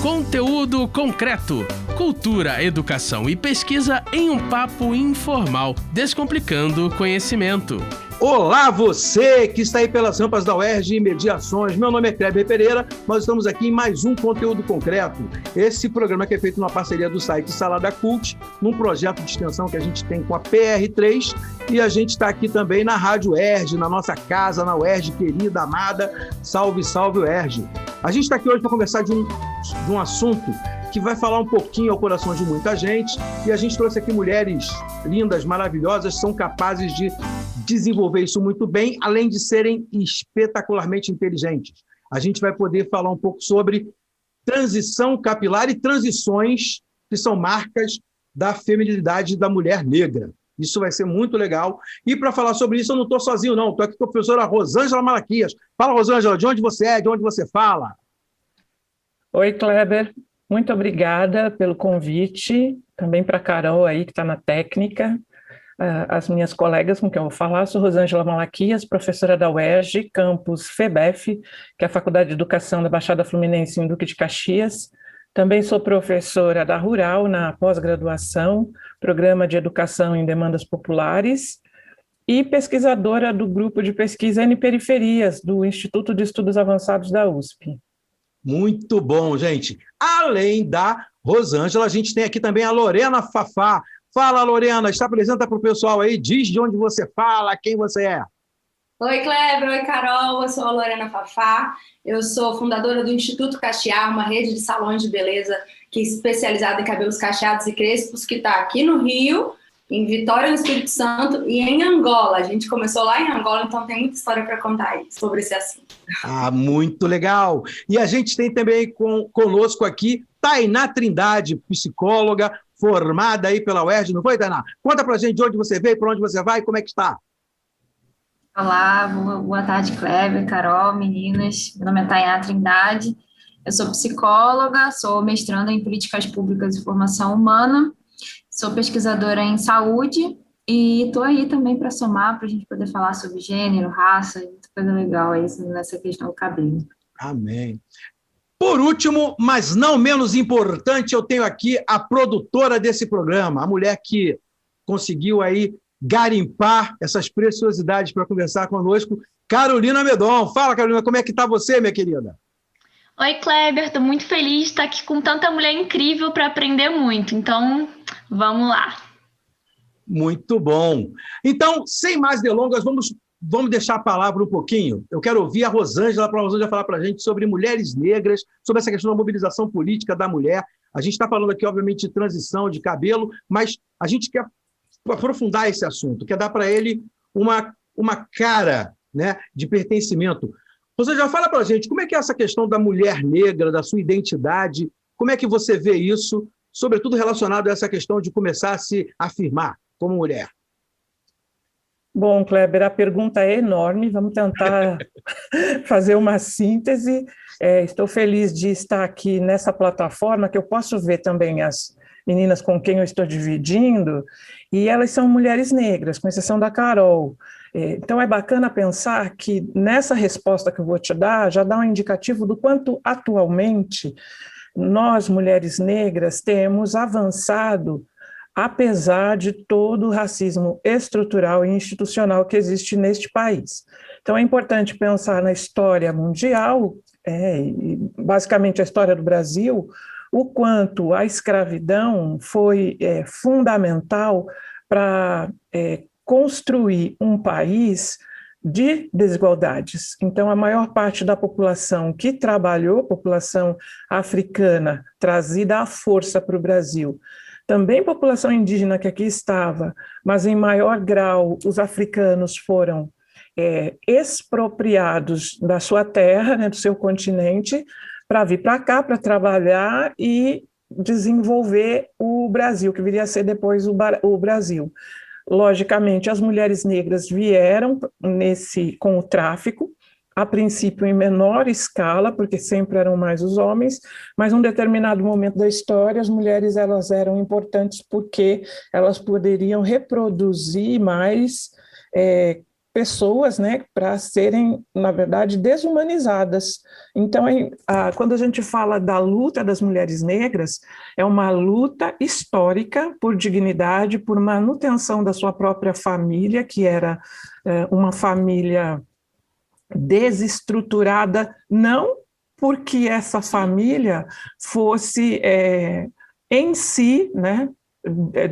Conteúdo concreto. Cultura, educação e pesquisa em um papo informal, descomplicando o conhecimento. Olá, você que está aí pelas rampas da UERJ e Mediações. Meu nome é Kleber Pereira, nós estamos aqui em mais um Conteúdo Concreto. Esse programa que é feito numa parceria do site Salada Cult, num projeto de extensão que a gente tem com a PR3, e a gente está aqui também na Rádio UERJ, na nossa casa, na UERJ querida, amada. Salve, salve UERJ. A gente está aqui hoje para conversar de um assunto que vai falar um pouquinho ao coração de muita gente, e a gente trouxe aqui mulheres lindas, maravilhosas, são capazes de desenvolver isso muito bem, além de serem espetacularmente inteligentes. A gente vai poder falar um pouco sobre transição capilar e transições que são marcas da feminilidade da mulher negra. Isso vai ser muito legal. E para falar sobre isso, eu não estou sozinho, não. Estou aqui com a professora Rosângela Malaquias. Fala, Rosângela, de onde você é, de onde você fala? Oi, Kleber. Muito obrigada pelo convite. Também para a Carol aí, que está na técnica. As minhas colegas com quem eu vou falar, sou Rosângela Malaquias, professora da UERJ, campus FEBEF, que é a Faculdade de Educação da Baixada Fluminense em Duque de Caxias. Também sou professora da Rural na pós-graduação, Programa de Educação em Demandas Populares, e pesquisadora do grupo de pesquisa N Periferias, do Instituto de Estudos Avançados da USP. Muito bom, gente. Além da Rosângela, a gente tem aqui também a Lorena Fafá. Fala, Lorena, se apresenta para o pessoal aí, diz de onde você fala, quem você é. Oi, Kleber, oi, Carol, eu sou a Lorena Fafá, eu sou fundadora do Instituto Cachear, uma rede de salões de beleza que é especializada em cabelos cacheados e crespos, que está aqui no Rio, em Vitória, no Espírito Santo e em Angola. A gente começou lá em Angola, então tem muita história para contar aí sobre esse assunto. Ah, muito legal. E a gente tem também conosco aqui Tainá Trindade, psicóloga, formada aí pela UERJ, não foi, Tainá? Conta pra gente de onde você veio, para onde você vai, como é que está? Olá, boa tarde, Kleber, Carol, meninas. Meu nome é Tainá Trindade, eu sou psicóloga, sou mestranda em Políticas Públicas e Formação Humana, sou pesquisadora em saúde e estou aí também para somar, para a gente poder falar sobre gênero, raça, muita coisa legal aí nessa questão do cabelo. Amém. Por último, mas não menos importante, eu tenho aqui a produtora desse programa, a mulher que conseguiu aí garimpar essas preciosidades para conversar conosco, Carolina Medon. Fala, Carolina, como é que está você, minha querida? Oi, Kleber, estou muito feliz de estar aqui com tanta mulher incrível para aprender muito, então vamos lá. Muito bom. Então, sem mais delongas, vamos deixar a palavra um pouquinho. Eu quero ouvir a Rosângela, para a Rosângela falar para a gente sobre mulheres negras, sobre essa questão da mobilização política da mulher. A gente está falando aqui, obviamente, de transição, de cabelo, mas a gente quer aprofundar esse assunto, quer dar para ele uma cara, né, de pertencimento. Rosângela, fala para a gente, como é que é essa questão da mulher negra, da sua identidade, como é que você vê isso, sobretudo relacionado a essa questão de começar a se afirmar como mulher? Bom, Kleber, a pergunta é enorme, vamos tentar fazer uma síntese. Estou feliz de estar aqui nessa plataforma, que eu posso ver também as meninas com quem eu estou dividindo, e elas são mulheres negras, com exceção da Carol. Então é bacana pensar que nessa resposta que eu vou te dar, já dá um indicativo do quanto atualmente nós, mulheres negras, temos avançado apesar de todo o racismo estrutural e institucional que existe neste país. Então é importante pensar na história mundial, basicamente a história do Brasil, o quanto a escravidão foi fundamental para construir um país de desigualdades. Então, a maior parte da população que trabalhou, população africana, trazida à força para o Brasil, também população indígena que aqui estava, mas em maior grau os africanos foram expropriados da sua terra, né, do seu continente, para vir para cá, para trabalhar e desenvolver o Brasil, que viria a ser depois o Brasil. Logicamente, as mulheres negras vieram com o tráfico, a princípio em menor escala, porque sempre eram mais os homens, mas em um determinado momento da história, as mulheres elas eram importantes porque elas poderiam reproduzir mais pessoas, né, para serem, na verdade, desumanizadas. Então, quando a gente fala da luta das mulheres negras, é uma luta histórica por dignidade, por manutenção da sua própria família, que era uma família desestruturada, não porque essa família fosse em si, né,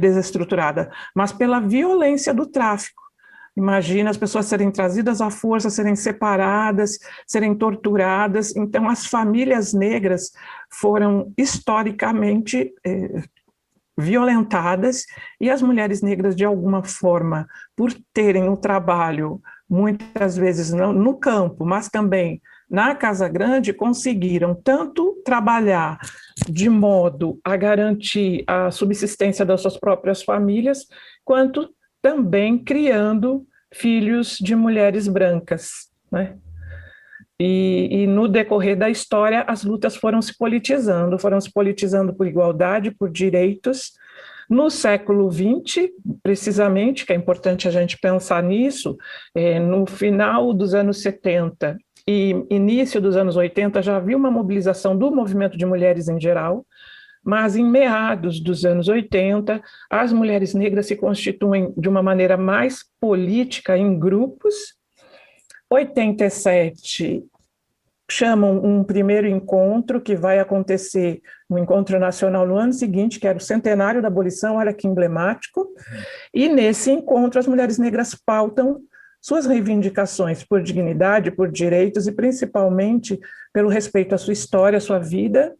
desestruturada, mas pela violência do tráfico. Imagina as pessoas serem trazidas à força, serem separadas, serem torturadas. Então, as famílias negras foram historicamente violentadas, e as mulheres negras, de alguma forma, por terem um trabalho, muitas vezes não no campo, mas também na Casa Grande, conseguiram tanto trabalhar de modo a garantir a subsistência das suas próprias famílias, quanto também criando filhos de mulheres brancas, né? E no decorrer da história, as lutas foram se politizando por igualdade, por direitos. No século XX, precisamente, que é importante a gente pensar nisso, no final dos anos 70 e início dos anos 80, já havia uma mobilização do movimento de mulheres em geral, mas em meados dos anos 80, as mulheres negras se constituem de uma maneira mais política em grupos. 87 chamam um primeiro encontro que vai acontecer, um encontro nacional no ano seguinte, que era o centenário da abolição, olha que emblemático, e nesse encontro as mulheres negras pautam suas reivindicações por dignidade, por direitos e principalmente pelo respeito à sua história, à sua vida,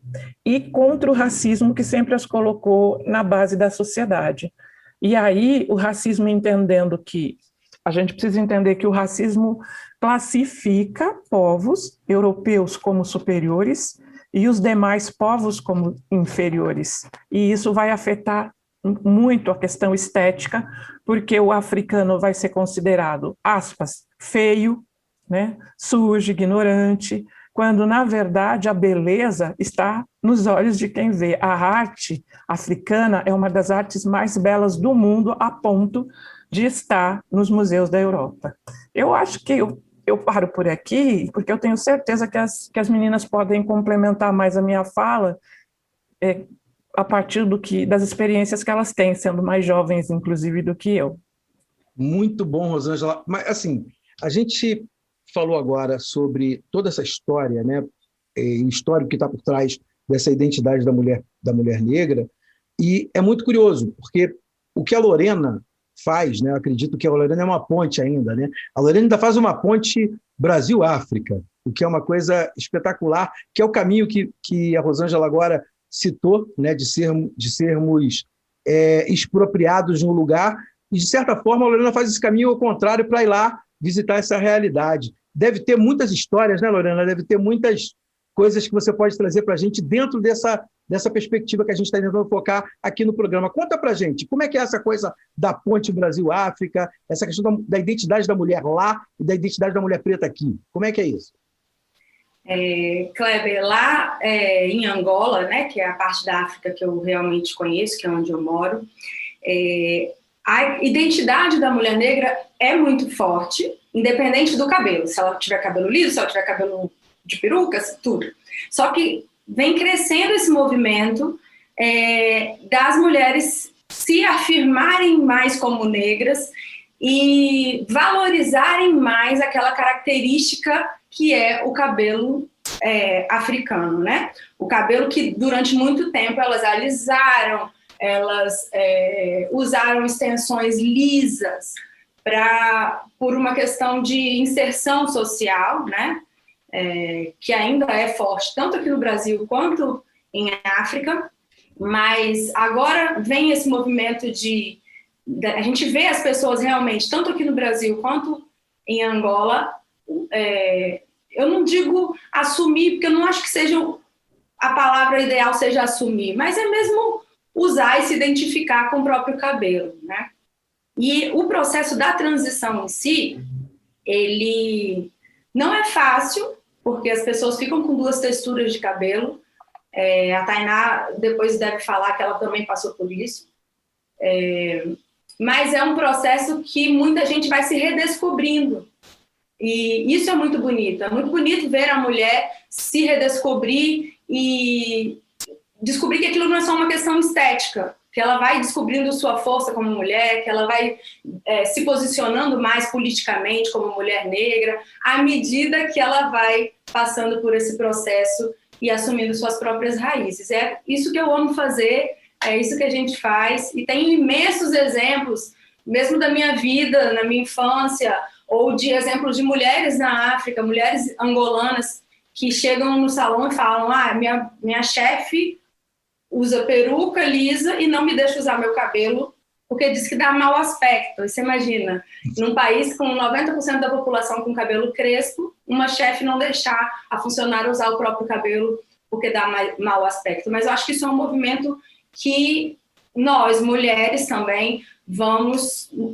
e contra o racismo que sempre as colocou na base da sociedade. E aí o racismo, entendendo que a gente precisa entender que o racismo classifica povos europeus como superiores e os demais povos como inferiores. E isso vai afetar muito a questão estética, porque o africano vai ser considerado, aspas, feio, né, sujo, ignorante, quando, na verdade, a beleza está nos olhos de quem vê. A arte africana é uma das artes mais belas do mundo, a ponto de estar nos museus da Europa. Eu acho que eu paro por aqui, porque eu tenho certeza que as meninas podem complementar mais a minha fala, a partir das experiências que elas têm, sendo mais jovens, inclusive, do que eu. Muito bom, Rosângela. Mas, assim, a gente falou agora sobre toda essa história, né, o histórico que está por trás dessa identidade da mulher negra, e é muito curioso, porque o que a Lorena faz, né, eu acredito que a Lorena é uma ponte ainda, né? A Lorena ainda faz uma ponte Brasil-África, o que é uma coisa espetacular, que é o caminho que a Rosângela agora citou, né, de sermos expropriados no lugar, e, de certa forma, a Lorena faz esse caminho ao contrário para ir lá visitar essa realidade. Deve ter muitas histórias, né, Lorena? Deve ter muitas coisas que você pode trazer para a gente dentro dessa perspectiva que a gente está tentando focar aqui no programa. Conta para a gente, como é que é essa coisa da ponte Brasil-África, essa questão da identidade da mulher lá e da identidade da mulher preta aqui? Como é que é isso? Kleber, lá em Angola, né, que é a parte da África que eu realmente conheço, que é onde eu moro, a identidade da mulher negra é muito forte, independente do cabelo. Se ela tiver cabelo liso, se ela tiver cabelo de perucas, tudo. Só que vem crescendo esse movimento das mulheres se afirmarem mais como negras e valorizarem mais aquela característica que é o cabelo africano, né? O cabelo que durante muito tempo elas alisaram, elas usaram extensões lisas por uma questão de inserção social, né? Que ainda é forte, tanto aqui no Brasil quanto em África, mas agora vem esse movimento a gente vê as pessoas realmente, tanto aqui no Brasil quanto em Angola, eu não digo assumir, porque eu não acho que a palavra ideal seja assumir, mas é mesmo usar e se identificar com o próprio cabelo, né? E o processo da transição em si, ele não é fácil, porque as pessoas ficam com duas texturas de cabelo. A Tainá depois deve falar que ela também passou por isso. mas é um processo que muita gente vai se redescobrindo. E isso é muito bonito. É muito bonito ver a mulher se redescobrir e descobrir que aquilo não é só uma questão estética, que ela vai descobrindo sua força como mulher, que ela vai se posicionando mais politicamente como mulher negra, à medida que ela vai passando por esse processo e assumindo suas próprias raízes. É isso que eu amo fazer, é isso que a gente faz, e tem imensos exemplos, mesmo da minha vida, na minha infância, ou de exemplos de mulheres na África, mulheres angolanas, que chegam no salão e falam: minha chefe usa peruca lisa e não me deixa usar meu cabelo porque diz que dá mau aspecto. Você imagina, num país com 90% da população com cabelo crespo, uma chefe não deixar a funcionária usar o próprio cabelo porque dá mau aspecto. Mas eu acho que isso é um movimento que nós, mulheres, também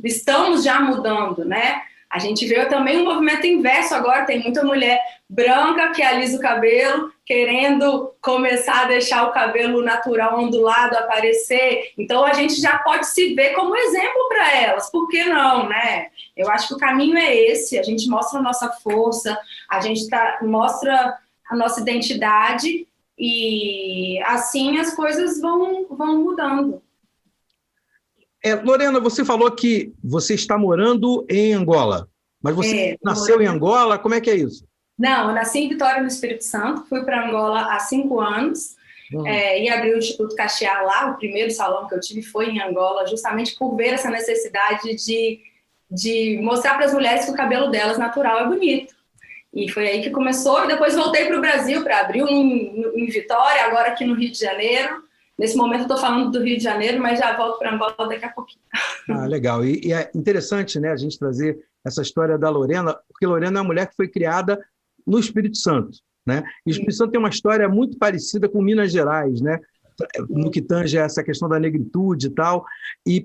estamos já mudando, né? A gente vê também um movimento inverso agora, tem muita mulher branca que alisa o cabelo, querendo começar a deixar o cabelo natural ondulado aparecer. Então a gente já pode se ver como exemplo para elas, por que não, né? Eu acho que o caminho é esse, a gente mostra a nossa força, a gente mostra a nossa identidade e assim as coisas vão mudando. Lorena, você falou que você está morando em Angola, mas você nasceu em Angola, como é que é isso? Não, eu nasci em Vitória, no Espírito Santo, fui para Angola há 5 anos e abri o Instituto Caxiar lá. O primeiro salão que eu tive foi em Angola, justamente por ver essa necessidade de mostrar para as mulheres que o cabelo delas natural é bonito. E foi aí que começou, e depois voltei para o Brasil para abrir em Vitória, agora aqui no Rio de Janeiro. Nesse momento eu estou falando do Rio de Janeiro, mas já volto para Angola daqui a pouquinho. Legal. E é interessante, né, a gente trazer essa história da Lorena, porque Lorena é uma mulher que foi criada no Espírito Santo, né? E o Espírito Santo tem uma história muito parecida com Minas Gerais, né? No que tange essa questão da negritude e tal, e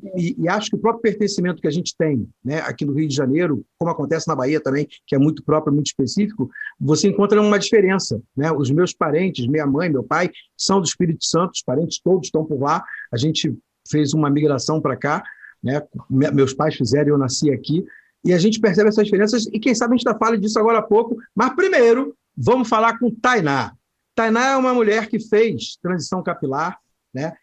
acho que o próprio pertencimento que a gente tem, né, aqui no Rio de Janeiro, como acontece na Bahia também, que é muito próprio, muito específico, você encontra uma diferença, né? Os meus parentes, minha mãe, meu pai, são do Espírito Santo, os parentes todos estão por lá, a gente fez uma migração para cá, né? Meus pais fizeram e eu nasci aqui, e a gente percebe essas diferenças, e quem sabe a gente ainda fala disso agora há pouco, mas primeiro, vamos falar com Tainá. Tainá é uma mulher que fez transição capilar, né?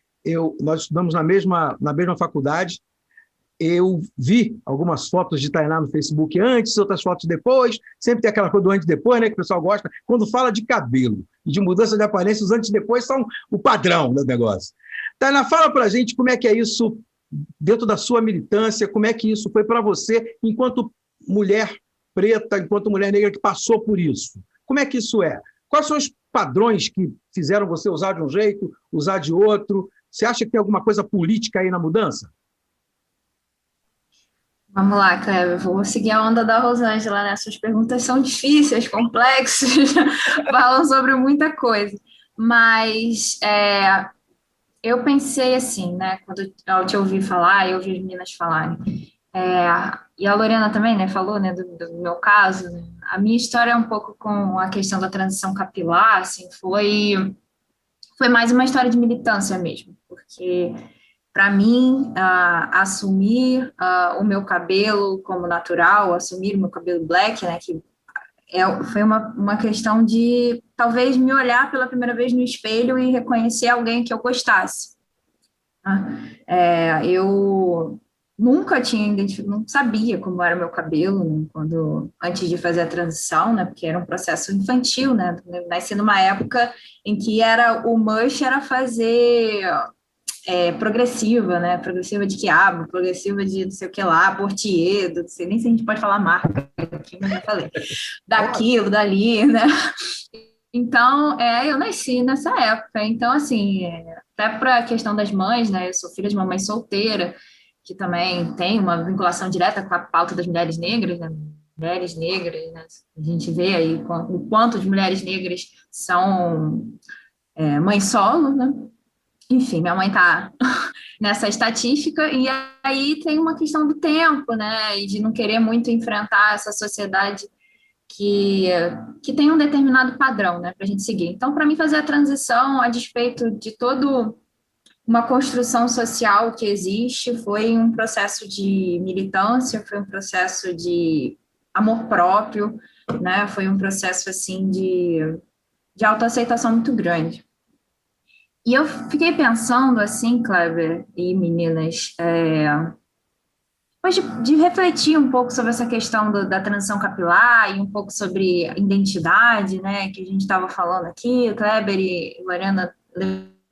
Nós estudamos na mesma faculdade. Eu vi algumas fotos de Tainá no Facebook antes, outras fotos depois. Sempre tem aquela coisa do antes e depois, né? Que o pessoal gosta. Quando fala de cabelo e de mudança de aparência, os antes e depois são o padrão do negócio. Tainá, fala para a gente como é que é isso dentro da sua militância, como é que isso foi para você enquanto mulher preta, enquanto mulher negra que passou por isso. Como é que isso é? Quais são os padrões que fizeram você usar de um jeito, usar de outro? Você acha que tem alguma coisa política aí na mudança? Vamos lá, Cleber, vou seguir a onda da Rosângela, né? Suas perguntas são difíceis, complexas, falam sobre muita coisa, mas eu pensei assim, né? Quando eu te ouvi falar, eu ouvi as meninas falarem, e a Lorena também, né, falou, né, do meu caso, né? A minha história é um pouco com a questão da transição capilar, assim, foi mais uma história de militância mesmo, porque, para mim, assumir o meu cabelo como natural, assumir o meu cabelo black, né, que foi uma questão de, talvez, me olhar pela primeira vez no espelho e reconhecer alguém que eu gostasse. Eu nunca tinha identificado, não sabia como era o meu cabelo, né, antes de fazer a transição, né, porque era um processo infantil, né, nasci numa época em que o mush era fazer progressiva, né, progressiva de quiabo, progressiva de não sei o que lá, Portier, não sei nem se a gente pode falar marca aqui, mas eu falei, daquilo, dali, né. Então, eu nasci nessa época, então, assim, até para a questão das mães, né, eu sou filha de uma mãe solteira, que também tem uma vinculação direta com a pauta das mulheres negras, né? Mulheres negras, né? A gente vê aí o quanto as mulheres negras são mães solo, né? Enfim, minha mãe está nessa estatística, e aí tem uma questão do tempo, né? E de não querer muito enfrentar essa sociedade que tem um determinado padrão, né, para a gente seguir. Então, para mim, fazer a transição, a despeito de todo uma construção social que existe, foi um processo de militância, foi um processo de amor próprio, né? Foi um processo, assim, de autoaceitação muito grande. E eu fiquei pensando, assim, Kleber e meninas, depois de refletir um pouco sobre essa questão da transição capilar e um pouco sobre a identidade, né, que a gente estava falando aqui, Kleber e Lorena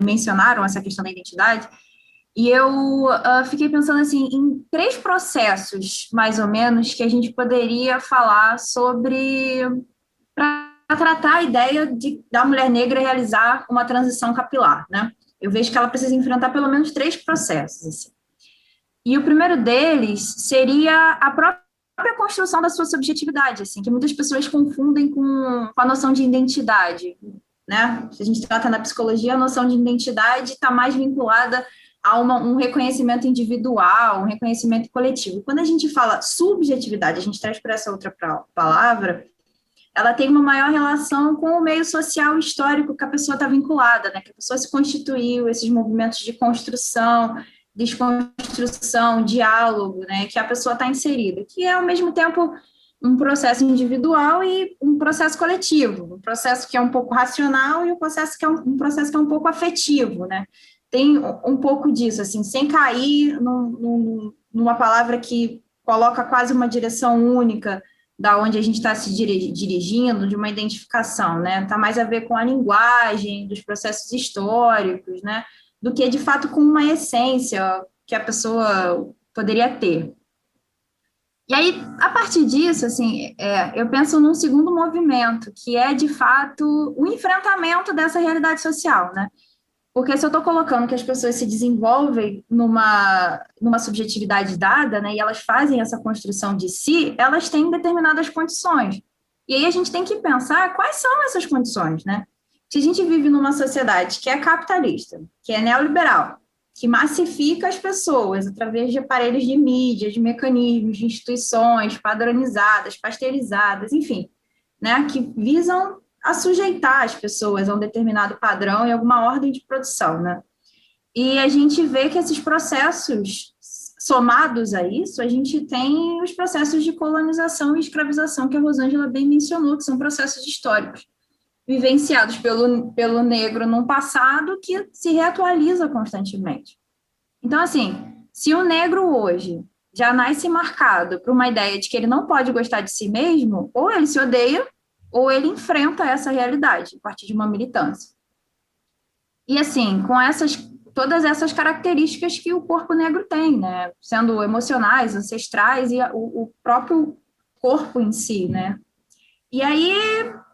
mencionaram essa questão da identidade, e eu fiquei pensando, assim, em 3 processos, mais ou menos, que a gente poderia falar sobre, para tratar a ideia da mulher negra realizar uma transição capilar, né? Eu vejo que ela precisa enfrentar pelo menos 3 processos, assim. E o primeiro deles seria a própria construção da sua subjetividade, assim, que muitas pessoas confundem com a noção de identidade, né? Se a gente trata na psicologia, a noção de identidade está mais vinculada a um reconhecimento individual, um reconhecimento coletivo. Quando a gente fala subjetividade, a gente traz para essa outra palavra, ela tem uma maior relação com o meio social histórico que a pessoa está vinculada, né? Que a pessoa se constituiu, esses movimentos de construção, desconstrução, diálogo, né? Que a pessoa está inserida, que é, ao mesmo tempo, um processo individual e um processo coletivo, um processo que é um pouco racional e um processo que é um processo que é um pouco afetivo, né? Tem um pouco disso, assim, sem cair numa palavra que coloca quase uma direção única da onde a gente está se dirigindo, de uma identificação, né? Está mais a ver com a linguagem, dos processos históricos, né? Do que, de fato, com uma essência que a pessoa poderia ter. E aí, a partir disso, assim, eu penso num segundo movimento, que é, de fato, o enfrentamento dessa realidade social, né? Porque se eu estou colocando que as pessoas se desenvolvem numa subjetividade dada, né, e elas fazem essa construção de si, elas têm determinadas condições. E aí a gente tem que pensar quais são essas condições, né? Se a gente vive numa sociedade que é capitalista, que é neoliberal, que massifica as pessoas através de aparelhos de mídia, de mecanismos, de instituições padronizadas, pasteurizadas, enfim, né, que visam a sujeitar as pessoas a um determinado padrão e alguma ordem de produção, né? E a gente vê que esses processos, somados a isso, a gente tem os processos de colonização e escravização que a Rosângela bem mencionou, que são processos históricos, vivenciados pelo negro num passado que se reatualiza constantemente. Então, assim, se o negro hoje já nasce marcado por uma ideia de que ele não pode gostar de si mesmo, ou ele se odeia, ou ele enfrenta essa realidade a partir de uma militância. E, assim, com todas essas características que o corpo negro tem, né? Sendo emocionais, ancestrais e o próprio corpo em si, né? E aí,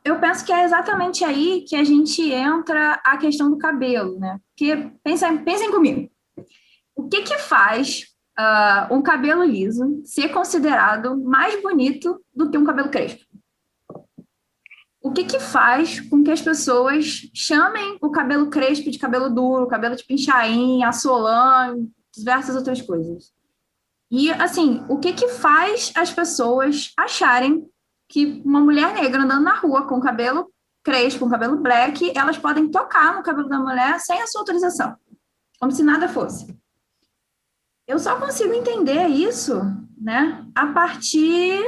eu penso que é exatamente aí que a gente entra a questão do cabelo, né? Porque, pensem comigo, o que faz um cabelo liso ser considerado mais bonito do que um cabelo crespo? O que faz com que as pessoas chamem o cabelo crespo de cabelo duro, cabelo de pinchain, assolã, diversas outras coisas? E, assim, o que faz as pessoas acharem que uma mulher negra andando na rua com cabelo crespo, com cabelo black, elas podem tocar no cabelo da mulher sem a sua autorização, como se nada fosse? Eu só consigo entender isso, né, a partir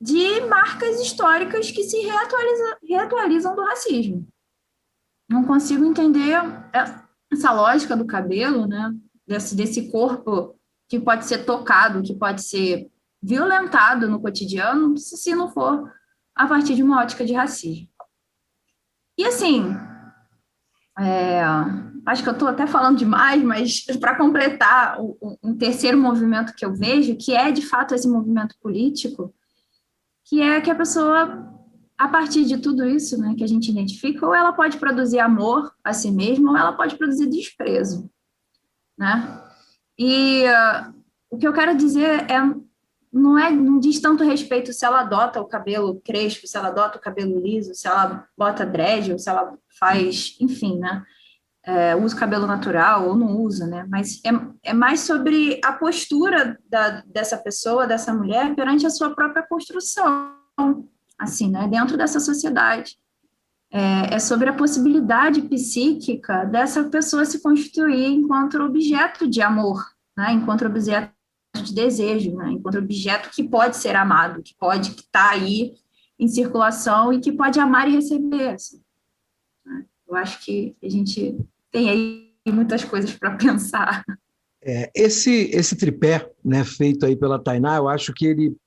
de marcas históricas que se reatualizam do racismo. Não consigo entender essa lógica do cabelo, né, desse corpo que pode ser tocado, que pode ser violentado no cotidiano, se não for a partir de uma ótica de racismo. E, assim, acho que eu estou até falando demais, mas para completar um terceiro movimento que eu vejo, que é, de fato, esse movimento político, que é que a pessoa, a partir de tudo isso, né, que a gente identifica, ou ela pode produzir amor a si mesma, ou ela pode produzir desprezo, né? E o que eu quero dizer não diz tanto respeito se ela adota o cabelo crespo, se ela adota o cabelo liso, se ela bota dread, ou se ela faz, enfim, né? Usa o cabelo natural ou não usa, né? Mas é mais sobre a postura dessa pessoa, dessa mulher, perante a sua própria construção, assim, né? Dentro dessa sociedade. é sobre a possibilidade psíquica dessa pessoa se constituir enquanto objeto de amor, né? Enquanto objeto de desejo, né? Enquanto objeto que pode ser amado, que está aí em circulação e que pode amar e receber. Assim, né? Eu acho que a gente tem aí muitas coisas para pensar. Esse tripé, né, feito aí pela Tainá, eu acho que ele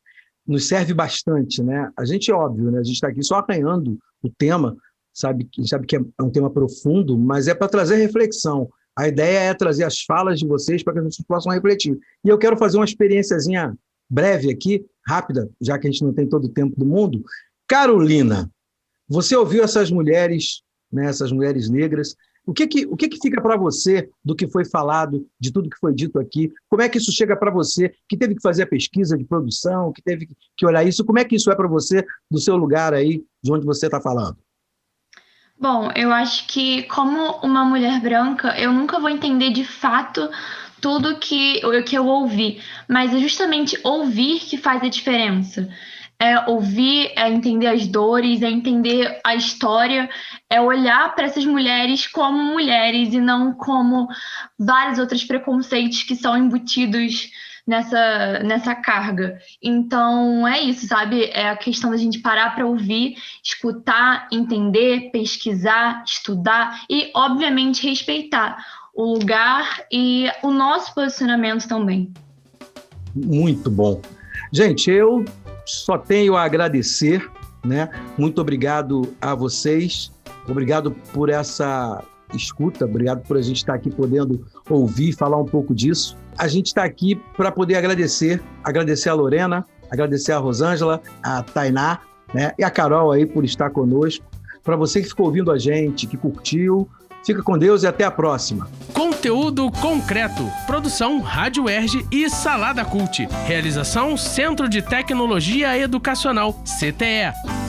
nos serve bastante, né? A gente, óbvio, né, a gente está aqui só arranhando o tema, sabe que é um tema profundo, mas é para trazer reflexão. A ideia é trazer as falas de vocês para que a gente possa refletir. E eu quero fazer uma experiênciazinha breve aqui, rápida, já que a gente não tem todo o tempo do mundo. Carolina, você ouviu essas mulheres, né, essas mulheres negras? O que fica para você do que foi falado, de tudo que foi dito aqui? Como é que isso chega para você, que teve que fazer a pesquisa de produção, que teve que olhar isso? Como é que isso é para você, do seu lugar aí, de onde você está falando? Bom, eu acho que como uma mulher branca, eu nunca vou entender de fato tudo que eu ouvi, mas é justamente ouvir que faz a diferença. É ouvir, é entender as dores, é entender a história, é olhar para essas mulheres como mulheres e não como vários outros preconceitos que são embutidos nessa carga. Então, é isso, sabe? É a questão da gente parar para ouvir, escutar, entender, pesquisar, estudar e, obviamente, respeitar o lugar e o nosso posicionamento também. Muito bom. Gente, eu só tenho a agradecer, né? Muito obrigado a vocês, obrigado por essa escuta, obrigado por a gente estar aqui podendo ouvir, falar um pouco disso. A gente está aqui para poder agradecer a Lorena, agradecer a Rosângela, a Tainá, né? E a Carol aí por estar conosco. Para você que ficou ouvindo a gente, que curtiu, fica com Deus e até a próxima. Conteúdo concreto. Produção Rádio UERJ e Salada Cult. Realização Centro de Tecnologia Educacional, CTE.